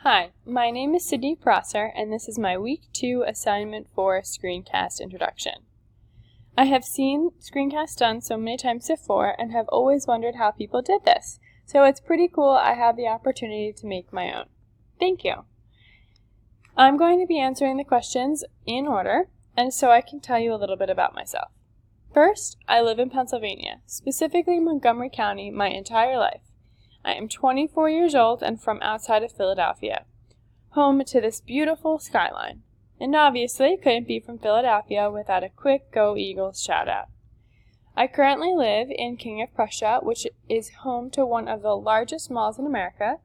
Hi, my name is Sydney Prosser, and this is my Week 2 assignment for Screencast Introduction. I have seen Screencast done so many times before and have always wondered how people did this, so it's pretty cool I have the opportunity to make my own. Thank you. I'm going to be answering the questions in order, and so I can tell you a little bit about myself. First, I live in Pennsylvania, specifically Montgomery County, my entire life. I am 24 years old and from outside of Philadelphia, home to this beautiful skyline. And obviously couldn't be from Philadelphia without a quick Go Eagles shout out. I currently live in King of Prussia, which is home to one of the largest malls in America.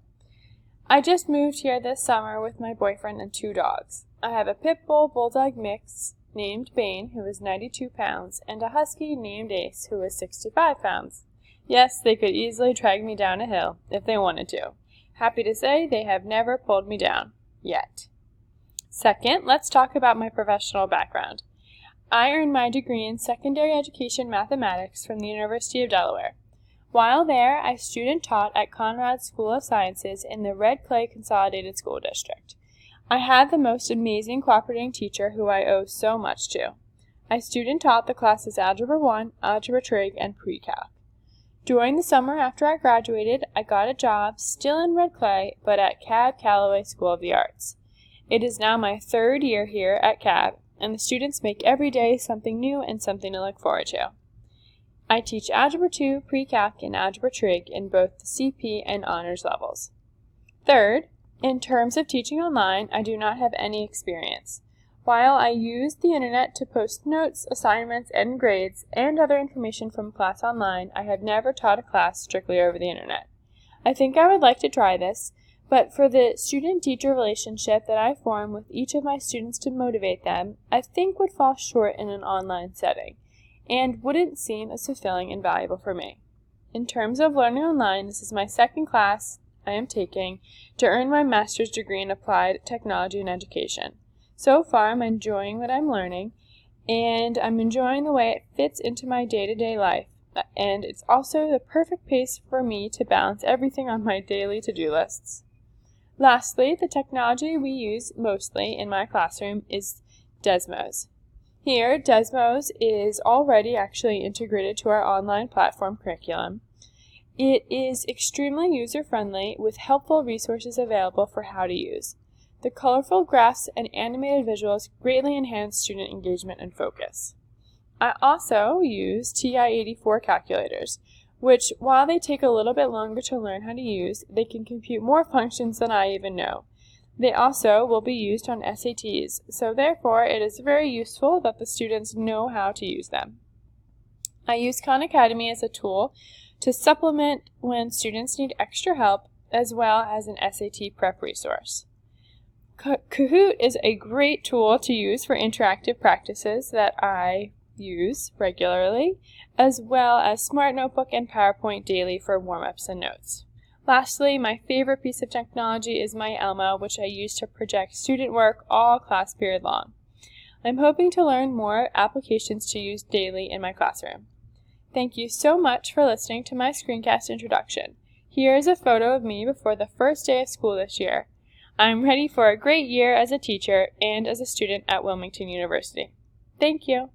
I just moved here this summer with my boyfriend and 2 dogs. I have a pit bull bulldog mix named Bane, who is 92 pounds, and a husky named Ace, who is 65 pounds. Yes, they could easily drag me down a hill if they wanted to. Happy to say they have never pulled me down. Yet. Second, let's talk about my professional background. I earned my degree in secondary education mathematics from the University of Delaware. While there, I student taught at Conrad School of Sciences in the Red Clay Consolidated School District. I had the most amazing cooperating teacher who I owe so much to. I student taught the classes Algebra 1, Algebra Trig, and Pre-Calc. During the summer after I graduated, I got a job, still in Red Clay, but at Cab Calloway School of the Arts. It is now my 3rd year here at Cab, and the students make every day something new and something to look forward to. I teach Algebra 2, Pre-Calc, and Algebra Trig in both the CP and honors levels. Third, in terms of teaching online, I do not have any experience. While I use the internet to post notes, assignments, and grades, and other information from class online, I have never taught a class strictly over the internet. I think I would like to try this, but for the student-teacher relationship that I form with each of my students to motivate them, I think would fall short in an online setting, and wouldn't seem as fulfilling and valuable for me. In terms of learning online, this is my 2nd class I am taking to earn my master's degree in applied technology and education. So far, I'm enjoying what I'm learning, and I'm enjoying the way it fits into my day-to-day life, and it's also the perfect pace for me to balance everything on my daily to-do lists. Lastly, the technology we use mostly in my classroom is Desmos. Here, Desmos is already actually integrated to our online platform curriculum. It is extremely user-friendly with helpful resources available for how to use. The colorful graphs and animated visuals greatly enhance student engagement and focus. I also use TI-84 calculators, which, while they take a little bit longer to learn how to use, they can compute more functions than I even know. They also will be used on SATs, so therefore it is very useful that the students know how to use them. I use Khan Academy as a tool to supplement when students need extra help, as well as an SAT prep resource. Kahoot is a great tool to use for interactive practices that I use regularly, as well as Smart Notebook and PowerPoint daily for warm-ups and notes. Lastly, my favorite piece of technology is my Elmo, which I use to project student work all class period long. I'm hoping to learn more applications to use daily in my classroom. Thank you so much for listening to my Screencast introduction. Here is a photo of me before the first day of school this year. I'm ready for a great year as a teacher and as a student at Wilmington University. Thank you.